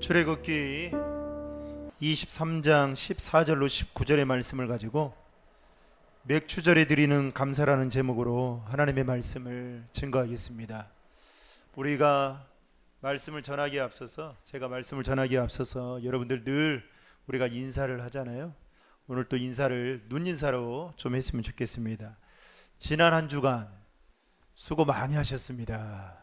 출애굽기 23장 14절로 19절의 말씀을 가지고 맥추절에 드리는 감사라는 제목으로 하나님의 말씀을 증거하겠습니다. 우리가 말씀을 전하기에 앞서서 제가 말씀을 전하기에 앞서서 여러분들 늘 우리가 인사를 하잖아요. 오늘 또 인사를 눈인사로 좀 했으면 좋겠습니다. 지난 한 주간 수고 많이 하셨습니다.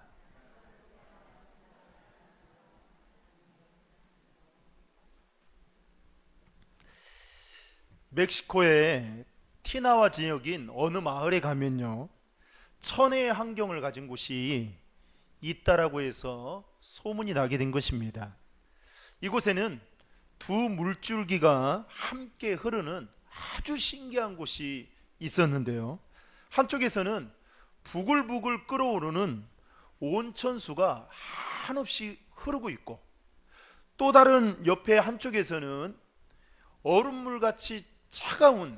멕시코의 티나와 지역인 어느 마을에 가면요, 천혜의 환경을 가진 곳이 있다라고 해서 소문이 나게 된 것입니다. 이곳에는 두 물줄기가 함께 흐르는 아주 신기한 곳이 있었는데요, 한쪽에서는 부글부글 끓어오르는 온천수가 한없이 흐르고 있고, 또 다른 옆에 한쪽에서는 얼음물같이 차가운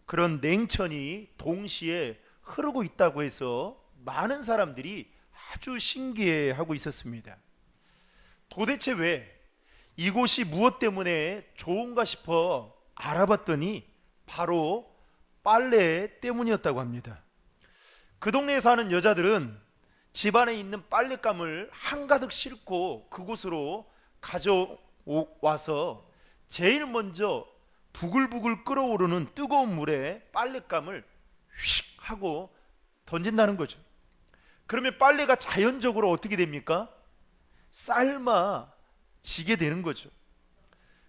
그런 냉천이 동시에 흐르고 있다고 해서 많은 사람들이 아주 신기해하고 있었습니다. 도대체 왜 이곳이 무엇 때문에 좋은가 싶어 알아봤더니 바로 빨래 때문이었다고 합니다. 그 동네에 사는 여자들은 집안에 있는 빨랫감을 한가득 싣고 그곳으로 가져와서 제일 먼저 부글부글 끓어오르는 뜨거운 물에 빨랫감을 휙 하고 던진다는 거죠. 그러면 빨래가 자연적으로 어떻게 됩니까? 삶아지게 되는 거죠.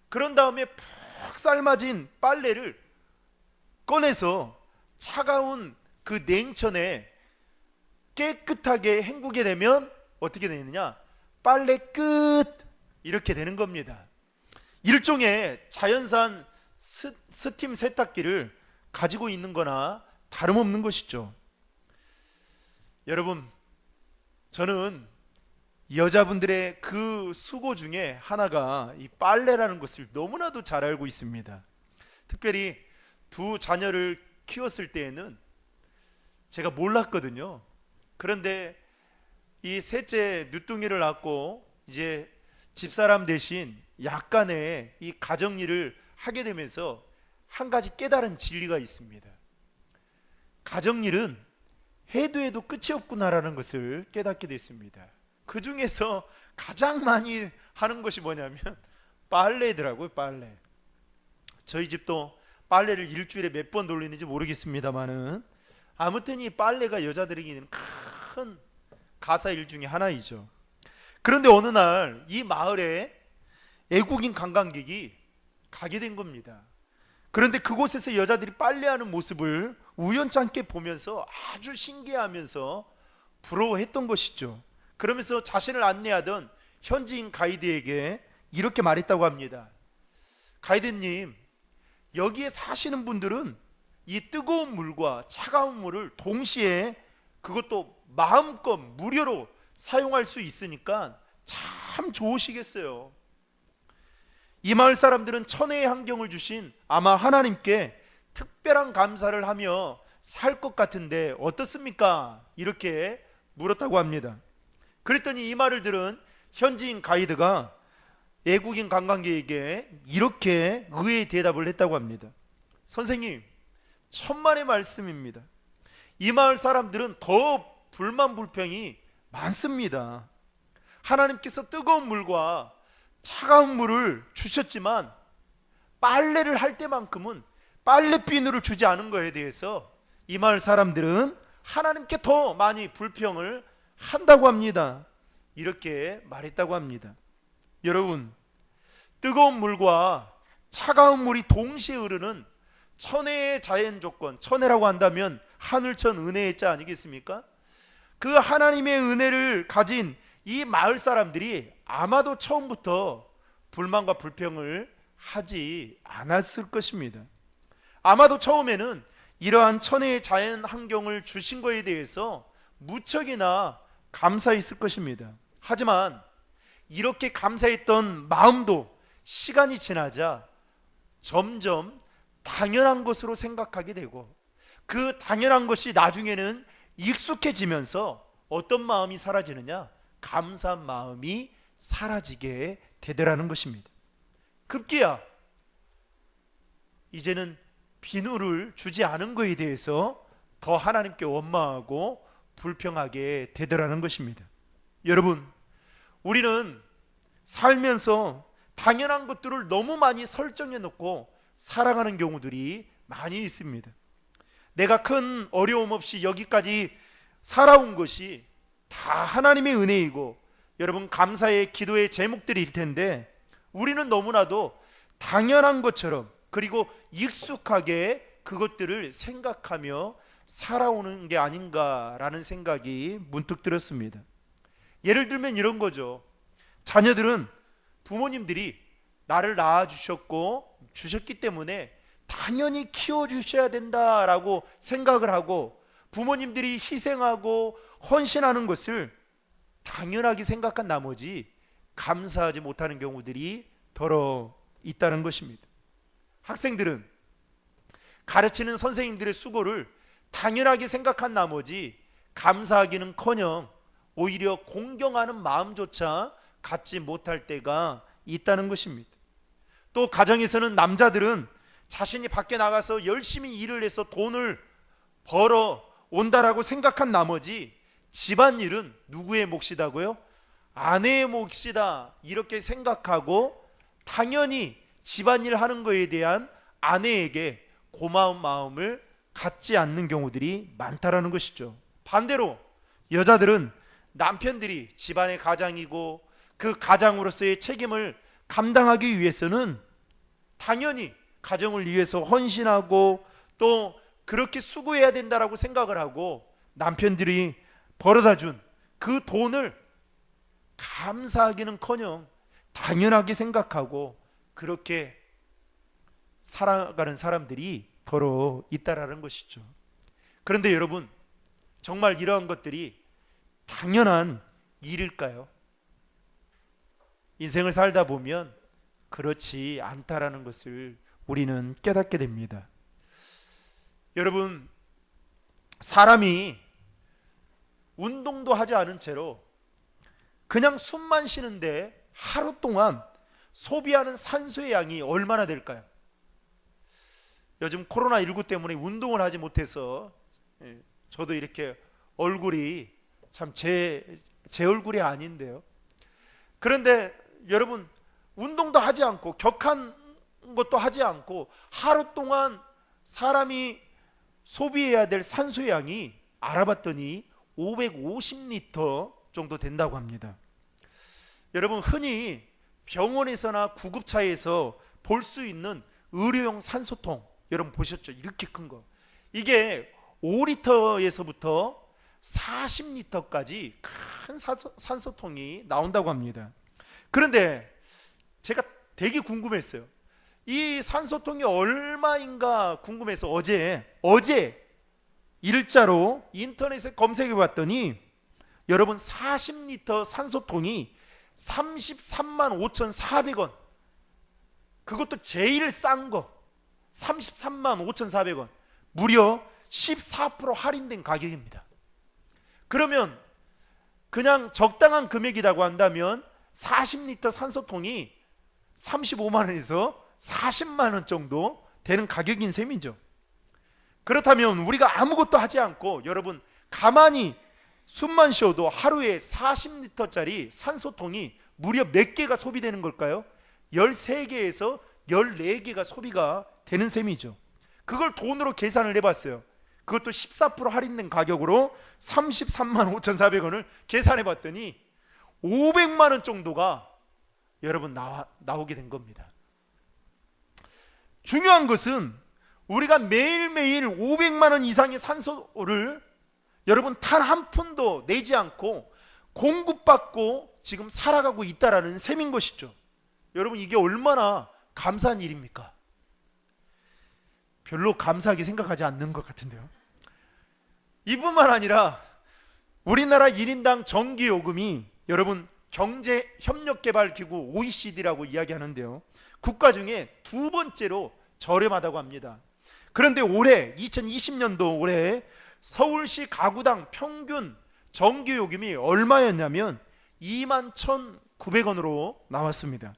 그런 다음에 푹 삶아진 빨래를 꺼내서 차가운 그 냉천에 깨끗하게 헹구게 되면 어떻게 되느냐? 빨래 끝! 이렇게 되는 겁니다. 일종의 자연산 스팀 세탁기를 가지고 있는 거나 다름없는 것이죠. 여러분, 저는 여자분들의 그 수고 중에 하나가 이 빨래라는 것을 너무나도 잘 알고 있습니다. 특별히 두 자녀를 키웠을 때에는 제가 몰랐거든요. 그런데 이 셋째 늦둥이를 낳고 이제 집사람 대신 약간의 이 가정일을 하게 되면서 한 가지 깨달은 진리가 있습니다. 가정일은 해도 해도 끝이 없구나라는 것을 깨닫게 됐습니다. 그 중에서 가장 많이 하는 것이 뭐냐면 빨래더라고요. 빨래. 저희 집도 빨래를 일주일에 몇 번 돌리는지 모르겠습니다만은 아무튼 이 빨래가 여자들에게는 큰 가사일 중에 하나이죠. 그런데 어느 날 이 마을에 외국인 관광객이 가게 된 겁니다. 그런데 그곳에서 여자들이 빨래하는 모습을 우연찮게 보면서 아주 신기해하면서 부러워했던 것이죠. 그러면서 자신을 안내하던 현지인 가이드에게 이렇게 말했다고 합니다. 가이드님, 여기에 사시는 분들은 이 뜨거운 물과 차가운 물을 동시에, 그것도 마음껏 무료로 사용할 수 있으니까 참 좋으시겠어요. 이 마을 사람들은 천혜의 환경을 주신 아마 하나님께 특별한 감사를 하며 살 것 같은데 어떻습니까? 이렇게 물었다고 합니다. 그랬더니 이 말을 들은 현지인 가이드가 외국인 관광객에게 이렇게 의외의 대답을 했다고 합니다. 선생님, 천만의 말씀입니다. 이 마을 사람들은 더 불만 불평이 많습니다. 하나님께서 뜨거운 물과 차가운 물을 주셨지만 빨래를 할 때만큼은 빨래비누를 주지 않은 것에 대해서 이 마을 사람들은 하나님께 더 많이 불평을 한다고 합니다. 이렇게 말했다고 합니다. 여러분, 뜨거운 물과 차가운 물이 동시에 흐르는 천혜의 자연 조건, 천혜라고 한다면 하늘천 은혜의 자 아니겠습니까? 그 하나님의 은혜를 가진 이 마을 사람들이 아마도 처음부터 불만과 불평을 하지 않았을 것입니다. 아마도 처음에는 이러한 천혜의 자연 환경을 주신 것에 대해서 무척이나 감사했을 것입니다. 하지만 이렇게 감사했던 마음도 시간이 지나자 점점 당연한 것으로 생각하게 되고, 그 당연한 것이 나중에는 익숙해지면서 어떤 마음이 사라지느냐? 감사한 마음이 사라지게 되더라는 것입니다. 급기야 이제는 비누를 주지 않은 것에 대해서 더 하나님께 원망하고 불평하게 되더라는 것입니다. 여러분, 우리는 살면서 당연한 것들을 너무 많이 설정해 놓고 살아가는 경우들이 많이 있습니다. 내가 큰 어려움 없이 여기까지 살아온 것이 다 하나님의 은혜이고 여러분 감사의 기도의 제목들일 텐데 우리는 너무나도 당연한 것처럼 그리고 익숙하게 그것들을 생각하며 살아오는 게 아닌가라는 생각이 문득 들었습니다. 예를 들면 이런 거죠. 자녀들은 부모님들이 나를 낳아주셨고 주셨기 때문에 당연히 키워주셔야 된다라고 생각을 하고 부모님들이 희생하고 헌신하는 것을 당연하게 생각한 나머지 감사하지 못하는 경우들이 더러 있다는 것입니다. 학생들은 가르치는 선생님들의 수고를 당연하게 생각한 나머지 감사하기는커녕 오히려 공경하는 마음조차 갖지 못할 때가 있다는 것입니다. 또 가정에서는 남자들은 자신이 밖에 나가서 열심히 일을 해서 돈을 벌어 온다라고 생각한 나머지 집안일은 누구의 몫이다고요? 아내의 몫이다 이렇게 생각하고 당연히 집안일 하는 것에 대한 아내에게 고마운 마음을 갖지 않는 경우들이 많다라는 것이죠. 반대로 여자들은 남편들이 집안의 가장이고 그 가장으로서의 책임을 감당하기 위해서는 당연히 가정을 위해서 헌신하고 또 그렇게 수고해야 된다라고 생각을 하고 남편들이 벌어다 준 그 돈을 감사하기는커녕 당연하게 생각하고 그렇게 살아가는 사람들이 더러 있다라는 것이죠. 그런데 여러분, 정말 이러한 것들이 당연한 일일까요? 인생을 살다 보면 그렇지 않다라는 것을 우리는 깨닫게 됩니다. 여러분, 사람이 운동도 하지 않은 채로 그냥 숨만 쉬는데 하루 동안 소비하는 산소의 양이 얼마나 될까요? 요즘 코로나19 때문에 운동을 하지 못해서 저도 이렇게 얼굴이 참 제 얼굴이 아닌데요. 그런데 여러분, 운동도 하지 않고 격한 것도 하지 않고 하루 동안 사람이 소비해야 될 산소의 양이 알아봤더니 550리터 정도 된다고 합니다. 여러분, 흔히 병원에서나 구급차에서 볼 수 있는 의료용 산소통 여러분 보셨죠? 이렇게 큰 거. 이게 5리터에서부터 40리터까지 큰 산소통이 나온다고 합니다. 그런데 제가 되게 궁금했어요. 이 산소통이 얼마인가 궁금해서 어제 일자로 인터넷에 검색해 봤더니 여러분 40리터 산소통이 33만 5,400원. 그것도 제일 싼 거 33만 5,400원. 무려 14% 할인된 가격입니다. 그러면 그냥 적당한 금액이라고 한다면 40리터 산소통이 35만 원에서 40만 원 정도 되는 가격인 셈이죠. 그렇다면 우리가 아무것도 하지 않고 여러분 가만히 숨만 쉬어도 하루에 40리터짜리 산소통이 무려 몇 개가 소비되는 걸까요? 13개에서 14개가 소비가 되는 셈이죠. 그걸 돈으로 계산을 해봤어요. 그것도 14% 할인된 가격으로 33만 5,400원을 계산해 봤더니 500만 원 정도가 여러분 나오게 된 겁니다. 중요한 것은 우리가 매일매일 500만 원 이상의 산소를 여러분 단 한 푼도 내지 않고 공급받고 지금 살아가고 있다라는 셈인 것이죠. 여러분, 이게 얼마나 감사한 일입니까? 별로 감사하게 생각하지 않는 것 같은데요. 이뿐만 아니라 우리나라 1인당 전기요금이 여러분 경제협력개발기구 OECD라고 이야기하는데요, 국가 중에 두 번째로 저렴하다고 합니다. 그런데 올해 2020년도 올해 서울시 가구당 평균 전기요금이 얼마였냐면 21,900 900원으로 나왔습니다.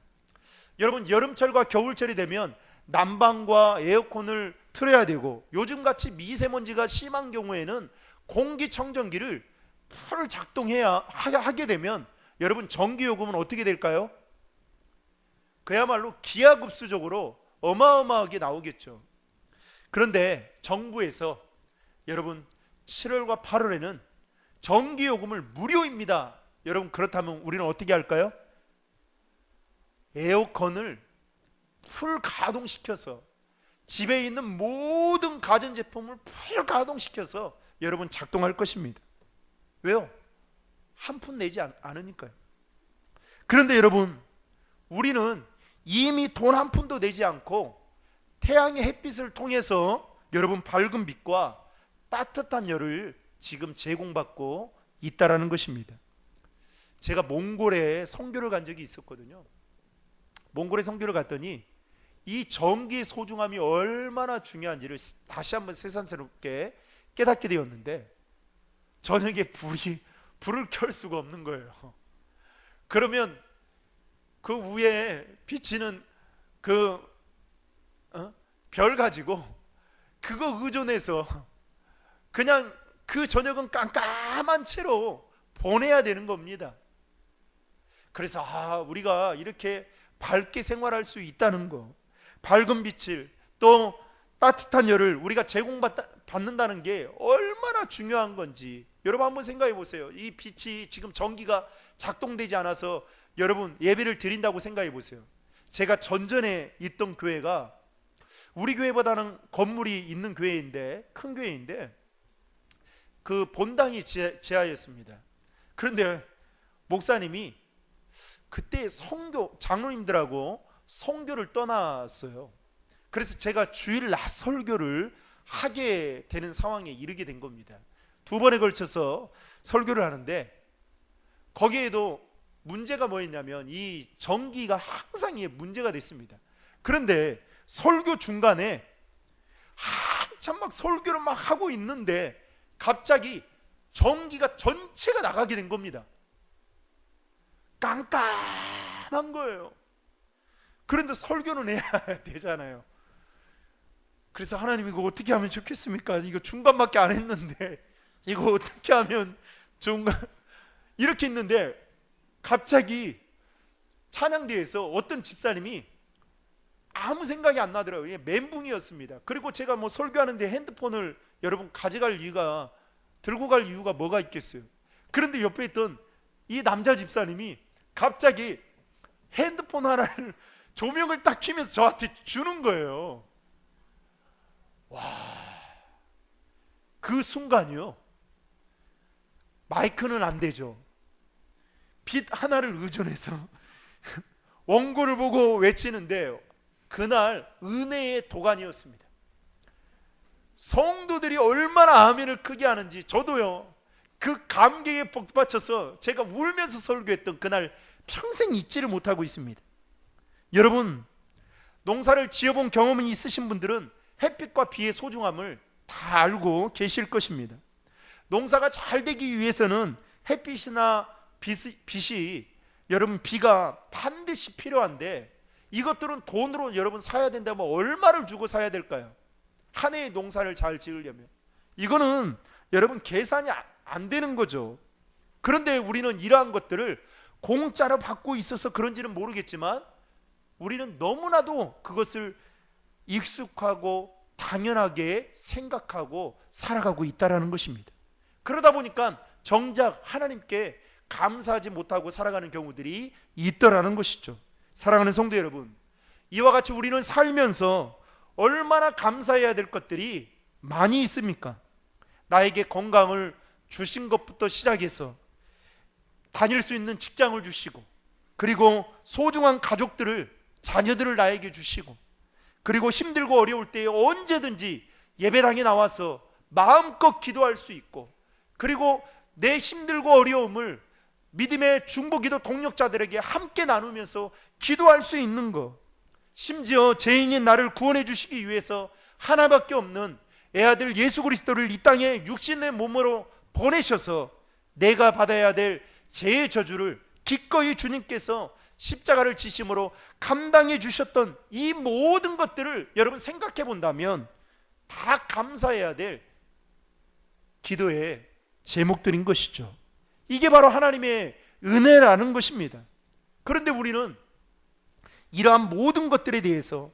여러분, 여름철과 겨울철이 되면 난방과 에어컨을 틀어야 되고, 요즘같이 미세먼지가 심한 경우에는 공기청정기를 풀 작동해야 하게 되면 여러분, 전기요금은 어떻게 될까요? 그야말로 기하급수적으로 어마어마하게 나오겠죠. 그런데 정부에서 여러분 7월과 8월에는 전기요금을 무료입니다. 여러분, 그렇다면 우리는 어떻게 할까요? 에어컨을 풀 가동시켜서 집에 있는 모든 가전제품을 풀 가동시켜서 여러분 작동할 것입니다. 왜요? 한 푼 내지 않으니까요. 그런데 여러분, 우리는 이미 돈 한 푼도 내지 않고 태양의 햇빛을 통해서 여러분 밝은 빛과 따뜻한 열을 지금 제공받고 있다라는 것입니다. 제가 몽골에 선교를 간 적이 있었거든요. 몽골에 선교를 갔더니 이 전기의 소중함이 얼마나 중요한지를 다시 한번 새삼스럽게 깨닫게 되었는데, 저녁에 불을 켤 수가 없는 거예요. 그러면 그 위에 비치는 그 별 가지고 그거 의존해서 그냥 그 저녁은 깜깜한 채로 보내야 되는 겁니다. 그래서 우리가 이렇게 밝게 생활할 수 있다는 거, 밝은 빛을 또 따뜻한 열을 우리가 제공받는다는 게 얼마나 중요한 건지 여러분 한번 생각해 보세요. 이 빛이 지금 전기가 작동되지 않아서 여러분 예배를 드린다고 생각해 보세요. 제가 전전에 있던 교회가 우리 교회보다는 건물이 있는 교회인데, 큰 교회인데 그 본당이 지하였습니다. 그런데 목사님이 그때 장로님들하고 선교를 떠났어요. 그래서 제가 주일 낮 설교를 하게 되는 상황에 이르게 된 겁니다. 2번에 걸쳐서 설교를 하는데, 거기에도 문제가 뭐였냐면 이 전기가 항상 문제가 됐습니다. 그런데 설교 중간에 한참 막 설교를 막 하고 있는데 갑자기 전기가 전체가 나가게 된 겁니다. 깜깜한 거예요. 그런데 설교는 해야 되잖아요. 그래서 하나님, 이거 어떻게 하면 좋겠습니까? 이거 중간밖에 안 했는데 이거 어떻게 하면 좋은가? 이렇게 있는데 갑자기 찬양대에서 어떤 집사님이 아무 생각이 안 나더라고요. 멘붕이었습니다. 그리고 제가 뭐 설교하는데 핸드폰을 여러분 들고 갈 이유가 뭐가 있겠어요? 그런데 옆에 있던 이 남자 집사님이 갑자기 핸드폰 하나를 조명을 딱 켜면서 저한테 주는 거예요. 와, 그 순간이요, 마이크는 안 되죠. 빛 하나를 의존해서 원고를 보고 외치는데, 그날 은혜의 도가니였습니다. 성도들이 얼마나 아멘을 크게 하는지 저도요, 그 감격에 복받쳐서 제가 울면서 설교했던 그날 평생 잊지를 못하고 있습니다. 여러분, 농사를 지어본 경험이 있으신 분들은 햇빛과 비의 소중함을 다 알고 계실 것입니다. 농사가 잘 되기 위해서는 햇빛이나 빛이 여러분 비가 반드시 필요한데, 이것들은 돈으로 여러분 사야 된다면 얼마를 주고 사야 될까요? 한 해의 농사를 잘 지으려면 이거는 여러분 계산이 안 되는 거죠. 그런데 우리는 이러한 것들을 공짜로 받고 있어서 그런지는 모르겠지만 우리는 너무나도 그것을 익숙하고 당연하게 생각하고 살아가고 있다는 것입니다. 그러다 보니까 정작 하나님께 감사하지 못하고 살아가는 경우들이 있더라는 것이죠. 사랑하는 성도 여러분, 이와 같이 우리는 살면서 얼마나 감사해야 될 것들이 많이 있습니까? 나에게 건강을 주신 것부터 시작해서 다닐 수 있는 직장을 주시고, 그리고 소중한 가족들을, 자녀들을 나에게 주시고, 그리고 힘들고 어려울 때에 언제든지 예배당에 나와서 마음껏 기도할 수 있고, 그리고 내 힘들고 어려움을 믿음의 중보기도 동력자들에게 함께 나누면서 기도할 수 있는 것, 심지어 죄인인 나를 구원해 주시기 위해서 하나밖에 없는 애아들 예수 그리스도를 이 땅에 육신의 몸으로 보내셔서 내가 받아야 될 죄의 저주를 기꺼이 주님께서 십자가를 지심으로 감당해 주셨던 이 모든 것들을 여러분 생각해 본다면 다 감사해야 될 기도의 제목들인 것이죠. 이게 바로 하나님의 은혜라는 것입니다. 그런데 우리는 이러한 모든 것들에 대해서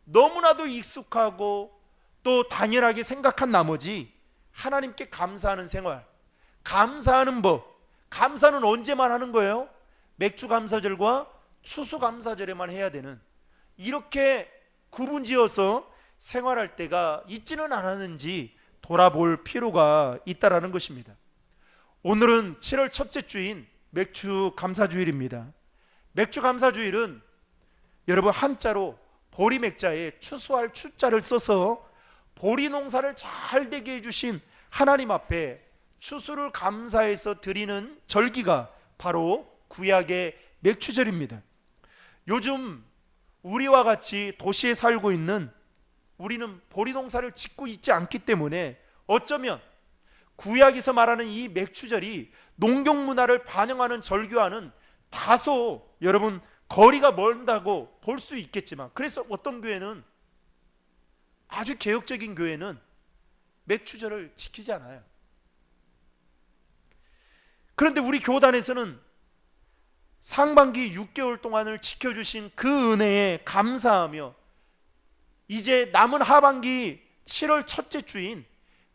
너무나도 익숙하고 또 당연하게 생각한 나머지 하나님께 감사하는 생활, 감사하는 법, 감사는 언제만 하는 거예요? 맥주 감사절과 추수 감사절에만 해야 되는, 이렇게 구분지어서 생활할 때가 있지는 않았는지 돌아볼 필요가 있다라는 것입니다. 오늘은 7월 첫째 주인 맥주 감사주일입니다. 맥주 감사주일은 여러분 한자로 보리맥자에 추수할 추자를 써서 보리 농사를 잘 되게 해주신 하나님 앞에 추수를 감사해서 드리는 절기가 바로 구약의 맥추절입니다. 요즘 우리와 같이 도시에 살고 있는 우리는 보리 농사를 짓고 있지 않기 때문에 어쩌면 구약에서 말하는 이 맥추절이 농경 문화를 반영하는 절기와는 다소 여러분 거리가 멀다고 볼 수 있겠지만, 그래서 어떤 교회는, 아주 개혁적인 교회는 맥추절을 지키지 않아요. 그런데 우리 교단에서는 상반기 6개월 동안을 지켜주신 그 은혜에 감사하며 이제 남은 하반기 7월 첫째 주인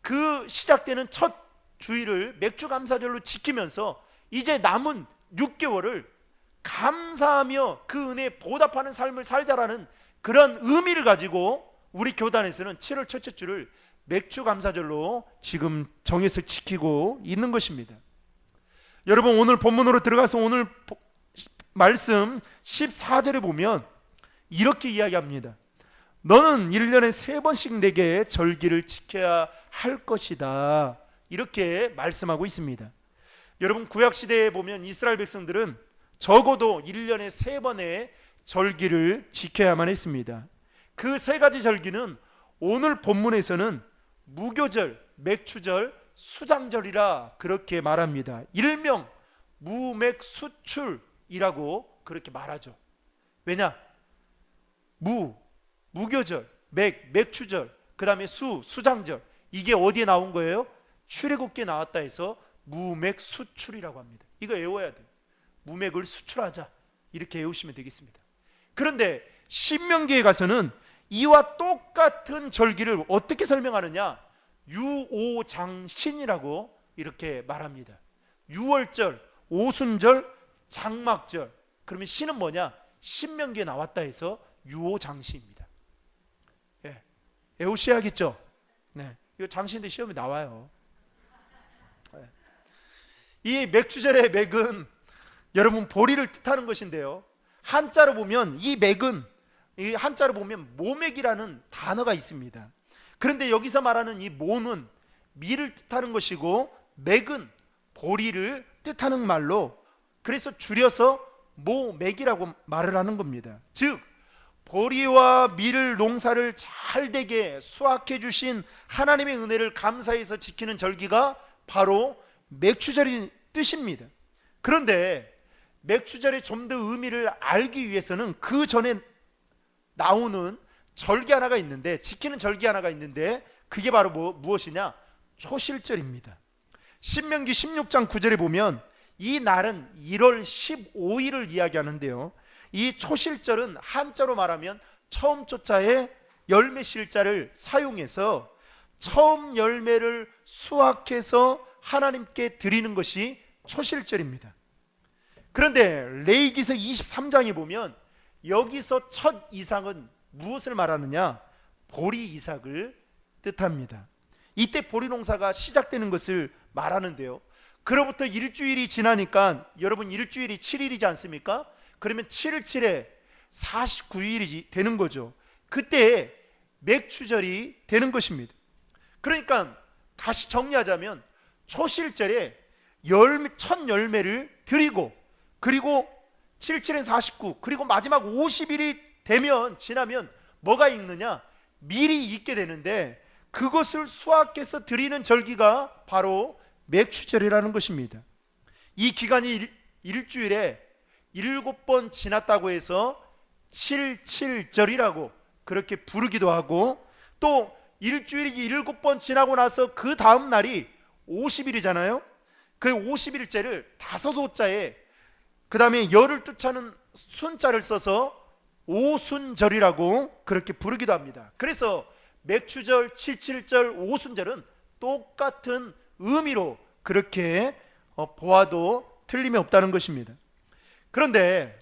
그 시작되는 첫 주일을 맥주 감사절로 지키면서 이제 남은 6개월을 감사하며 그 은혜에 보답하는 삶을 살자라는 그런 의미를 가지고 우리 교단에서는 7월 첫째 주를 맥주 감사절로 지금 정해서 지키고 있는 것입니다. 여러분, 오늘 본문으로 들어가서 오늘 말씀 14절에 보면 이렇게 이야기합니다. 너는 1년에 3번씩 내게 절기를 지켜야 할 것이다, 이렇게 말씀하고 있습니다. 여러분, 구약시대에 보면 이스라엘 백성들은 적어도 1년에 3번의 절기를 지켜야만 했습니다. 그 3가지 절기는 오늘 본문에서는 무교절, 맥추절, 수장절이라 그렇게 말합니다. 일명 무맥수출이라고 그렇게 말하죠. 왜냐? 무교절, 맥추절, 그 다음에 수장절, 이게 어디에 나온 거예요? 출애굽기에 나왔다 해서 무맥수출이라고 합니다. 이거 외워야 돼요. 무맥을 수출하자, 이렇게 외우시면 되겠습니다. 그런데 신명기에 가서는 이와 똑같은 절기를 어떻게 설명하느냐? 유오장신이라고 이렇게 말합니다. 유월절, 오순절, 장막절. 그러면 신은 뭐냐? 신명기에 나왔다 해서 유오장신입니다. 예, 외우셔야겠죠? 네, 이거 장신대 시험에 나와요. 예. 이 맥추절의 맥은 여러분 보리를 뜻하는 것인데요, 한자로 보면 이 맥은, 이 한자로 보면 모맥이라는 단어가 있습니다. 그런데 여기서 말하는 이 모는 밀을 뜻하는 것이고 맥은 보리를 뜻하는 말로, 그래서 줄여서 모맥이라고 말을 하는 겁니다. 즉 보리와 밀 농사를 잘 되게 수확해 주신 하나님의 은혜를 감사해서 지키는 절기가 바로 맥추절인 뜻입니다. 그런데 맥추절의 좀 더 의미를 알기 위해서는 그 전에 나오는 절기 하나가 있는데, 지키는 절기 하나가 있는데, 그게 바로 무엇이냐? 초실절입니다. 신명기 16장 9절에 보면 이 날은 1월 15일을 이야기하는데요, 이 초실절은 한자로 말하면 처음 조자에 열매실자를 사용해서 처음 열매를 수확해서 하나님께 드리는 것이 초실절입니다. 그런데 레위기서 23장에 보면 여기서 첫 이삭은 무엇을 말하느냐? 보리 이삭을 뜻합니다. 이때 보리 농사가 시작되는 것을 말하는데요, 그로부터 일주일이 지나니까, 여러분 일주일이 7일이지 않습니까? 그러면 7일 7에 49일이 되는 거죠. 그때 맥추절이 되는 것입니다. 그러니까 다시 정리하자면 초실절에 첫 열매를 드리고, 그리고 7, 7엔 49, 그리고 마지막 50일이 되면, 지나면 뭐가 있느냐? 밀이 있게 되는데, 그것을 수확해서 드리는 절기가 바로 맥추절이라는 것입니다. 이 기간이 일주일에 7번 지났다고 해서 77절이라고 그렇게 부르기도 하고, 또 일주일이 7번 지나고 나서 그 다음 날이 50일이잖아요. 그 50일째를 5호자에 그 다음에 열을 뜻하는 순자를 써서 오순절이라고 그렇게 부르기도 합니다. 그래서 맥추절, 77절, 오순절은 똑같은 의미로 그렇게 보아도 틀림이 없다는 것입니다. 그런데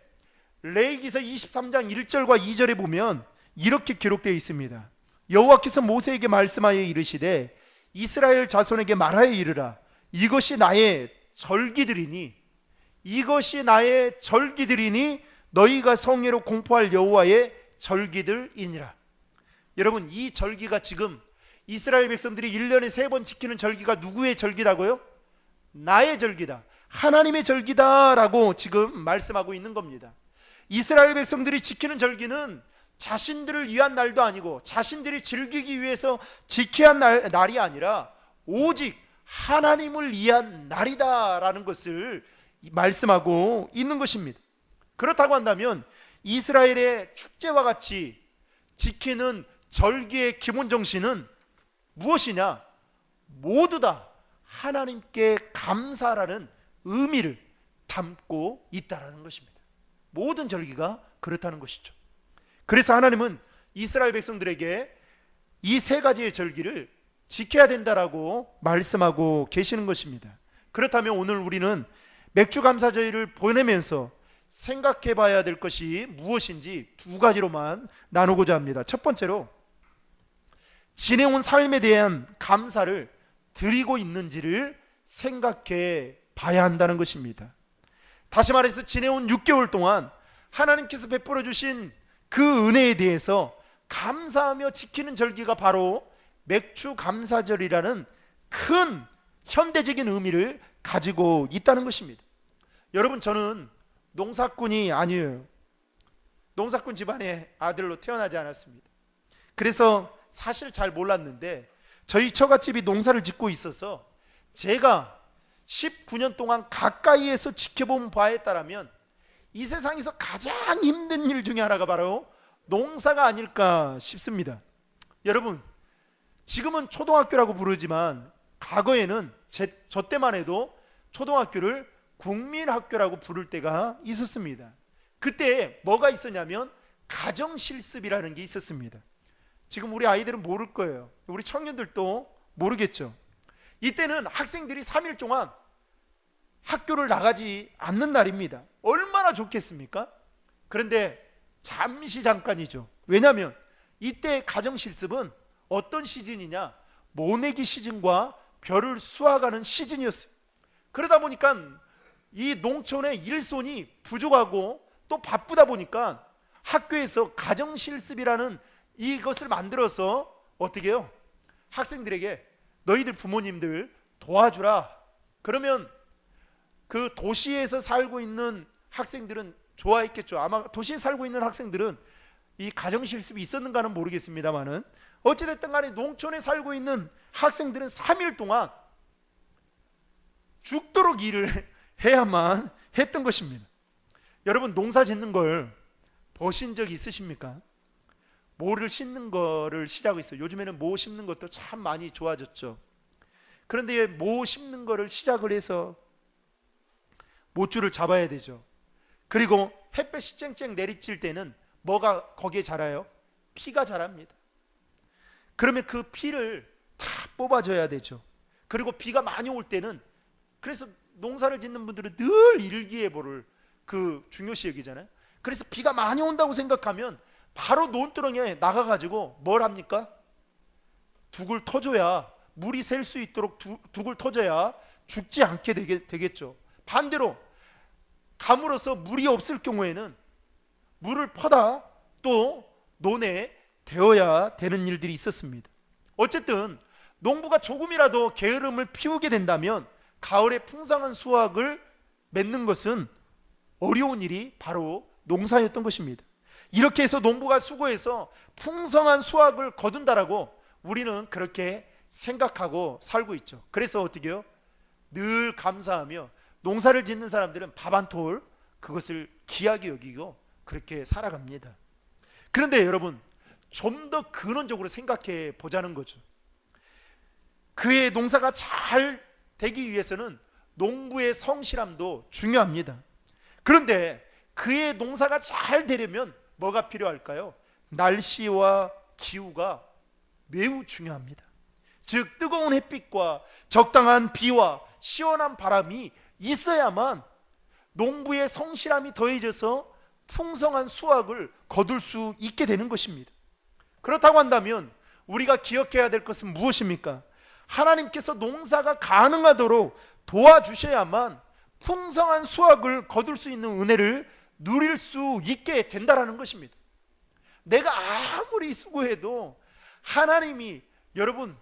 레위기서 23장 1절과 2절에 보면 이렇게 기록되어 있습니다. 여호와께서 모세에게 말씀하여 이르시되 이스라엘 자손에게 말하여 이르라. 이것이 나의 절기들이니, 이것이 나의 절기들이니 너희가 성회로 공포할 여호와의 절기들이니라. 여러분, 이 절기가 지금 이스라엘 백성들이 1년에 3번 지키는 절기가 누구의 절기라고요? 나의 절기다, 하나님의 절기다라고 지금 말씀하고 있는 겁니다. 이스라엘 백성들이 지키는 절기는 자신들을 위한 날도 아니고 자신들이 즐기기 위해서 지켜야 할 날이 아니라 오직 하나님을 위한 날이다라는 것을 말씀하고 있는 것입니다. 그렇다고 한다면 이스라엘의 축제와 같이 지키는 절기의 기본 정신은 무엇이냐? 모두 다 하나님께 감사라는 의미를 담고 있다라는 것입니다. 모든 절기가 그렇다는 것이죠. 그래서 하나님은 이스라엘 백성들에게 이 3가지의 절기를 지켜야 된다라고 말씀하고 계시는 것입니다. 그렇다면 오늘 우리는 맥주감사절을 보내면서 생각해 봐야 될 것이 무엇인지 2가지로만 나누고자 합니다. 첫 번째로, 지내온 삶에 대한 감사를 드리고 있는지를 생각해 봐야 한다는 것입니다. 다시 말해서 지내온 6개월 동안 하나님께서 베풀어 주신 그 은혜에 대해서 감사하며 지키는 절기가 바로 맥주감사절이라는 큰 현대적인 의미를 가지고 있다는 것입니다. 여러분, 저는 농사꾼이 아니에요. 농사꾼 집안의 아들로 태어나지 않았습니다. 그래서 사실 잘 몰랐는데 저희 처갓집이 농사를 짓고 있어서 제가 19년 동안 가까이에서 지켜본 바에 따르면 이 세상에서 가장 힘든 일 중에 하나가 바로 농사가 아닐까 싶습니다. 여러분, 지금은 초등학교라고 부르지만 과거에는 저 때만 해도 초등학교를 국민학교라고 부를 때가 있었습니다. 그때 뭐가 있었냐면 가정실습이라는 게 있었습니다. 지금 우리 아이들은 모를 거예요. 우리 청년들도 모르겠죠. 이때는 학생들이 3일 동안 학교를 나가지 않는 날입니다. 얼마나 좋겠습니까? 그런데 잠깐이죠. 왜냐하면 이때 가정실습은 어떤 시즌이냐? 모내기 시즌과 벼를 수확하는 시즌이었어요. 그러다 보니까 이 농촌의 일손이 부족하고 또 바쁘다 보니까 학교에서 가정실습이라는 이것을 만들어서 어떻게 해요? 학생들에게 너희들 부모님들 도와주라. 그러면 그 도시에서 살고 있는 학생들은 좋아했겠죠. 아마 도시에 살고 있는 학생들은 이 가정실습이 있었는가는 모르겠습니다만은 어찌됐든 간에 농촌에 살고 있는 학생들은 3일 동안 죽도록 일을 해야만 했던 것입니다. 여러분, 농사 짓는 걸 보신 적 있으십니까? 모를 심는 거를 시작하고 있어요. 요즘에는 모 심는 것도 참 많이 좋아졌죠. 그런데 모 심는 거를 시작을 해서 모줄을 잡아야 되죠. 그리고 햇볕이 쨍쨍 내리칠 때는 뭐가 거기에 자라요? 피가 자랍니다. 그러면 그 피를 다 뽑아줘야 되죠. 그리고 비가 많이 올 때는, 그래서 농사를 짓는 분들은 늘 일기예보를 그 중요시 여기잖아요. 그래서 비가 많이 온다고 생각하면 바로 논두렁에 나가가지고 뭘 합니까? 둑을 터줘야, 물이 셀 수 있도록 둑을 터줘야 죽지 않게 되겠죠. 반대로 감으로써 물이 없을 경우에는 물을 퍼다 또 논에 되어야 되는 일들이 있었습니다. 어쨌든 농부가 조금이라도 게으름을 피우게 된다면 가을에 풍성한 수확을 맺는 것은 어려운 일이 바로 농사였던 것입니다. 이렇게 해서 농부가 수고해서 풍성한 수확을 거둔다라고 우리는 그렇게 생각하고 살고 있죠. 그래서 어떻게 해요? 늘 감사하며 농사를 짓는 사람들은 밥 한 톨 그것을 귀하게 여기고 그렇게 살아갑니다. 그런데 여러분, 좀 더 근원적으로 생각해 보자는 거죠. 그의 농사가 잘 되기 위해서는 농부의 성실함도 중요합니다. 그런데 그의 농사가 잘 되려면 뭐가 필요할까요? 날씨와 기후가 매우 중요합니다. 즉 뜨거운 햇빛과 적당한 비와 시원한 바람이 있어야만 농부의 성실함이 더해져서 풍성한 수확을 거둘 수 있게 되는 것입니다. 그렇다고 한다면 우리가 기억해야 될 것은 무엇입니까? 하나님께서 농사가 가능하도록 도와주셔야만 풍성한 수확을 거둘 수 있는 은혜를 누릴 수 있게 된다라는 것입니다. 내가 아무리 수고해도 하나님이 여러분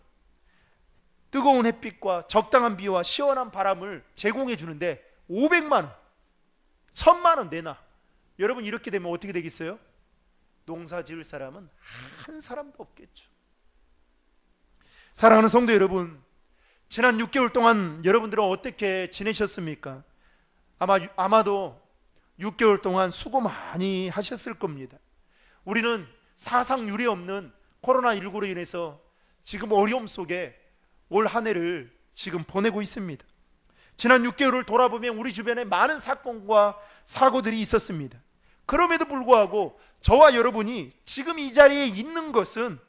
뜨거운 햇빛과 적당한 비와 시원한 바람을 제공해 주는데 500만 원, 1000만 원 내놔. 여러분 이렇게 되면 어떻게 되겠어요? 농사 지을 사람은 한 사람도 없겠죠. 사랑하는 성도 여러분, 지난 6개월 동안 여러분들은 어떻게 지내셨습니까? 아마도 6개월 동안 수고 많이 하셨을 겁니다. 우리는 사상 유례 없는 코로나19로 인해서 지금 어려움 속에 올 한 해를 지금 보내고 있습니다. 지난 6개월을 돌아보면 우리 주변에 많은 사건과 사고들이 있었습니다. 그럼에도 불구하고 저와 여러분이 지금 이 자리에 있는 것은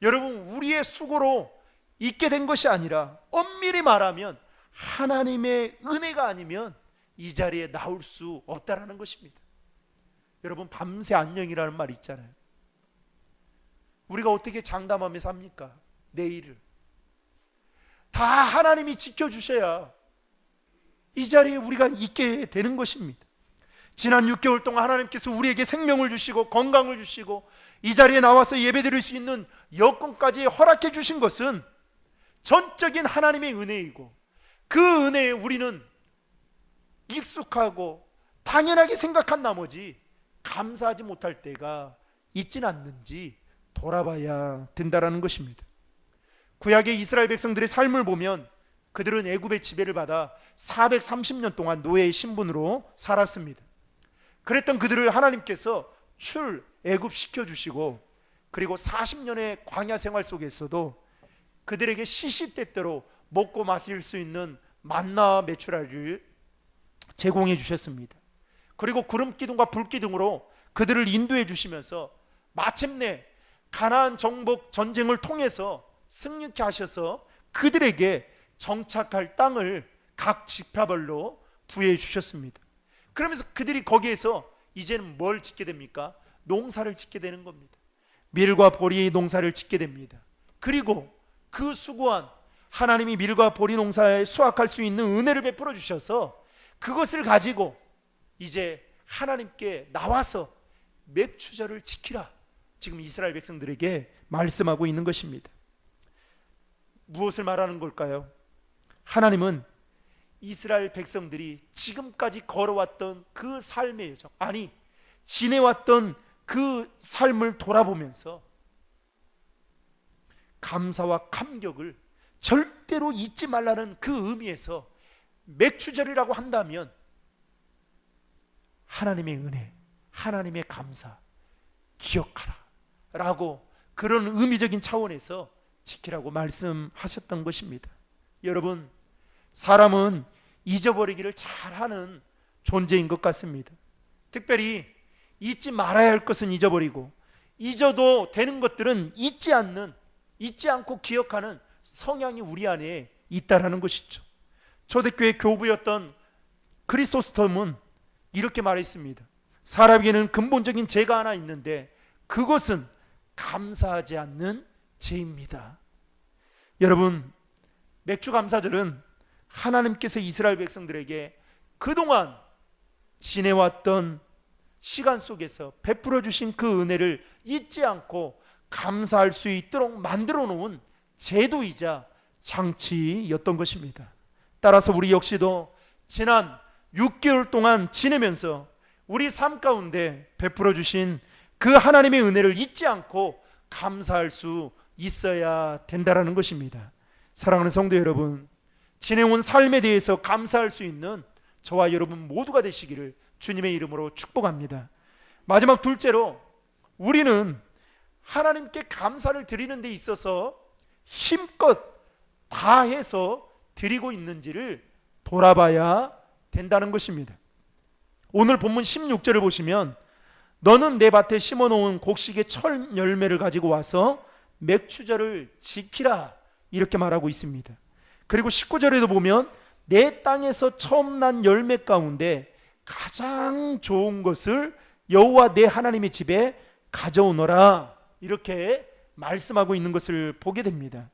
여러분 우리의 수고로 있게 된 것이 아니라 엄밀히 말하면 하나님의 은혜가 아니면 이 자리에 나올 수 없다라는 것입니다. 여러분 밤새 안녕이라는 말 있잖아요. 우리가 어떻게 장담하며 삽니까? 내일을 다 하나님이 지켜주셔야 이 자리에 우리가 있게 되는 것입니다. 지난 6개월 동안 하나님께서 우리에게 생명을 주시고 건강을 주시고 이 자리에 나와서 예배드릴 수 있는 여건까지 허락해 주신 것은 전적인 하나님의 은혜이고, 그 은혜에 우리는 익숙하고 당연하게 생각한 나머지 감사하지 못할 때가 있지는 않는지 돌아봐야 된다라는 것입니다. 구약의 이스라엘 백성들의 삶을 보면 그들은 애굽의 지배를 받아 430년 동안 노예의 신분으로 살았습니다. 그랬던 그들을 하나님께서 출애굽시켜 주시고, 그리고 40년의 광야 생활 속에서도 그들에게 시시때때로 먹고 마실 수 있는 만나와 메추라를 제공해 주셨습니다. 그리고 구름 기둥과 불 기둥으로 그들을 인도해 주시면서 마침내 가나안 정복 전쟁을 통해서 승리케 하셔서 그들에게 정착할 땅을 각 지파별로 부여해 주셨습니다. 그러면서 그들이 거기에서 이제는 뭘 짓게 됩니까? 농사를 짓게 되는 겁니다. 밀과 보리 농사를 짓게 됩니다. 그리고 그 수고한 하나님이 밀과 보리 농사에 수확할 수 있는 은혜를 베풀어 주셔서 그것을 가지고 이제 하나님께 나와서 맥추절을 지키라, 지금 이스라엘 백성들에게 말씀하고 있는 것입니다. 무엇을 말하는 걸까요? 하나님은 이스라엘 백성들이 지금까지 걸어왔던 그 삶의 여정, 아니 지내왔던 그 삶을 돌아보면서 감사와 감격을 절대로 잊지 말라는 그 의미에서 맥추절이라고 한다면 하나님의 은혜, 하나님의 감사 기억하라 라고 그런 의미적인 차원에서 지키라고 말씀하셨던 것입니다. 여러분, 사람은 잊어버리기를 잘하는 존재인 것 같습니다. 특별히 잊지 말아야 할 것은 잊어버리고, 잊어도 되는 것들은 잊지 않고 기억하는 성향이 우리 안에 있다라는 것이죠. 초대교회 교부였던 크리소스톰은 이렇게 말했습니다. 사람에게는 근본적인 죄가 하나 있는데 그것은 감사하지 않는 죄입니다. 여러분, 맥주 감사절은 하나님께서 이스라엘 백성들에게 그동안 지내왔던 시간 속에서 베풀어 주신 그 은혜를 잊지 않고 감사할 수 있도록 만들어 놓은 제도이자 장치였던 것입니다. 따라서 우리 역시도 지난 6개월 동안 지내면서 우리 삶 가운데 베풀어 주신 그 하나님의 은혜를 잊지 않고 감사할 수 있어야 된다라는 것입니다. 사랑하는 성도 여러분, 지내온 삶에 대해서 감사할 수 있는 저와 여러분 모두가 되시기를 주님의 이름으로 축복합니다. 마지막 둘째로, 우리는 하나님께 감사를 드리는 데 있어서 힘껏 다해서 드리고 있는지를 돌아봐야 된다는 것입니다. 오늘 본문 16절을 보시면 너는 내 밭에 심어놓은 곡식의 철 열매를 가지고 와서 맥추절을 지키라, 이렇게 말하고 있습니다. 그리고 19절에도 보면 내 땅에서 처음 난 열매 가운데 가장 좋은 것을 여호와 내 하나님의 집에 가져오너라, 이렇게 말씀하고 있는 것을 보게 됩니다.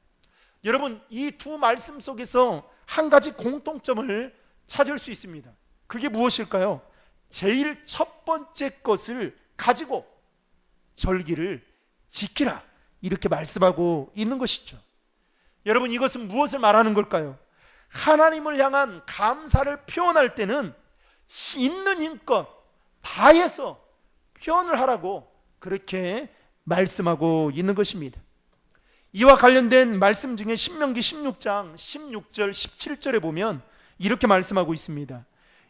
여러분, 이 두 말씀 속에서 한 가지 공통점을 찾을 수 있습니다. 그게 무엇일까요? 제일 첫 번째 것을 가지고 절기를 지키라, 이렇게 말씀하고 있는 것이죠. 여러분, 이것은 무엇을 말하는 걸까요? 하나님을 향한 감사를 표현할 때는 있는 힘껏 다해서 표현을 하라고 그렇게 말씀하고 있는 것입니다. 이와 관련된 말씀 중에 신명기 16장 16절 17절에 보면 이렇게 말씀하고 있습니다.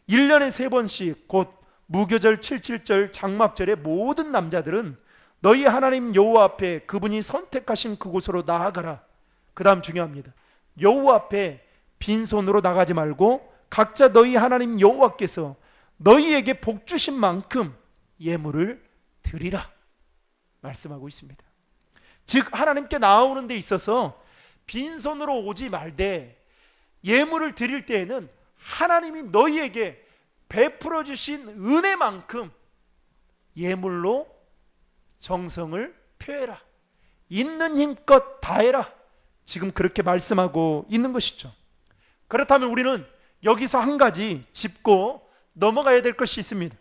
1년에 3번씩 곧 무교절 77절 장막절에 모든 남자들은 너희 하나님 여호와 앞에 그분이 선택하신 그곳으로 나아가라. 그 다음 중요합니다. 여호와 앞에 빈손으로 나가지 말고 각자 너희 하나님 여호와께서 너희에게 복 주신 만큼 예물을 드리라, 말씀하고 있습니다. 즉 하나님께 나아오는 데 있어서 빈손으로 오지 말되 예물을 드릴 때에는 하나님이 너희에게 베풀어 주신 은혜만큼 예물로 정성을 표해라, 있는 힘껏 다해라, 지금 그렇게 말씀하고 있는 것이죠. 그렇다면 우리는 여기서 한 가지 짚고 넘어가야 될 것이 있습니다.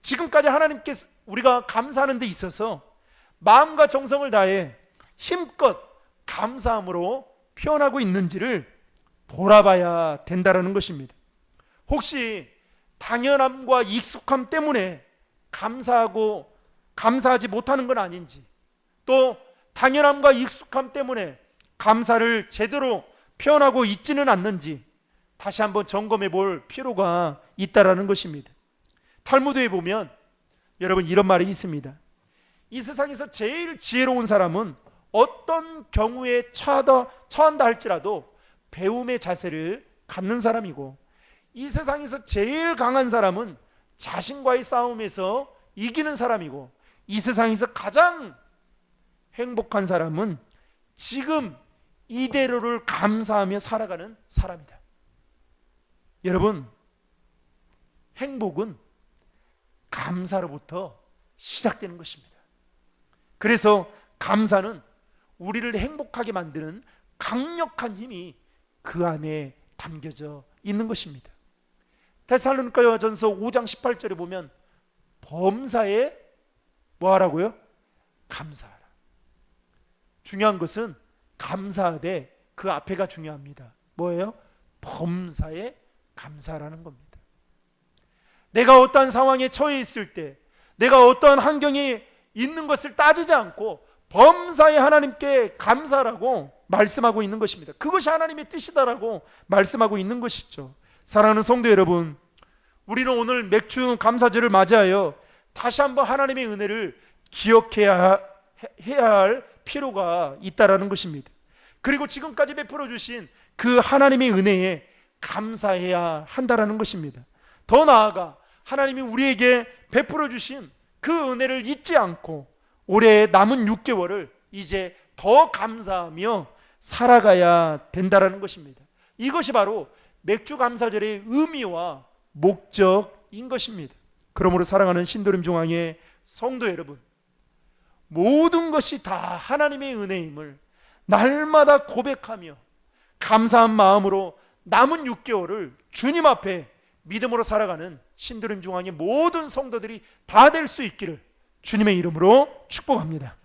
지금까지 하나님께 우리가 감사하는 데 있어서 마음과 정성을 다해 힘껏 감사함으로 표현하고 있는지를 돌아봐야 된다는 것입니다. 혹시 당연함과 익숙함 때문에 감사하지 못하는 건 아닌지, 또 당연함과 익숙함 때문에 감사를 제대로 표현하고 있지는 않는지 다시 한번 점검해 볼 필요가 있다라는 것입니다. 탈무드에 보면 여러분 이런 말이 있습니다. 이 세상에서 제일 지혜로운 사람은 어떤 경우에 처한다 할지라도 배움의 자세를 갖는 사람이고, 이 세상에서 제일 강한 사람은 자신과의 싸움에서 이기는 사람이고, 이 세상에서 가장 행복한 사람은 지금 이대로를 감사하며 살아가는 사람이다. 여러분, 행복은 감사로부터 시작되는 것입니다. 그래서 감사는 우리를 행복하게 만드는 강력한 힘이 그 안에 담겨져 있는 것입니다. 데살로니가전서 5장 18절에 보면 범사에 뭐하라고요? 감사하라. 중요한 것은 감사하되 그 앞에가 중요합니다. 뭐예요? 범사에 감사라는 겁니다. 내가 어떠한 상황에 처해 있을 때, 내가 어떠한 환경에 있는 것을 따지지 않고 범사에 하나님께 감사라고 말씀하고 있는 것입니다. 그것이 하나님의 뜻이다라고 말씀하고 있는 것이죠. 사랑하는 성도 여러분, 우리는 오늘 맥주 감사절을 맞이하여 다시 한번 하나님의 은혜를 기억해야 할 필요가 있다라는 것입니다. 그리고 지금까지 베풀어 주신 그 하나님의 은혜에 감사해야 한다라는 것입니다. 더 나아가 하나님이 우리에게 베풀어 주신 그 은혜를 잊지 않고 올해의 남은 6개월을 이제 더 감사하며 살아가야 된다라는 것입니다. 이것이 바로 맥주 감사절의 의미와 목적인 것입니다. 그러므로 사랑하는 신도림 중앙의 성도 여러분, 모든 것이 다 하나님의 은혜임을 날마다 고백하며 감사한 마음으로 남은 6개월을 주님 앞에 믿음으로 살아가는 신도림 중앙의 모든 성도들이 다 될 수 있기를 주님의 이름으로 축복합니다.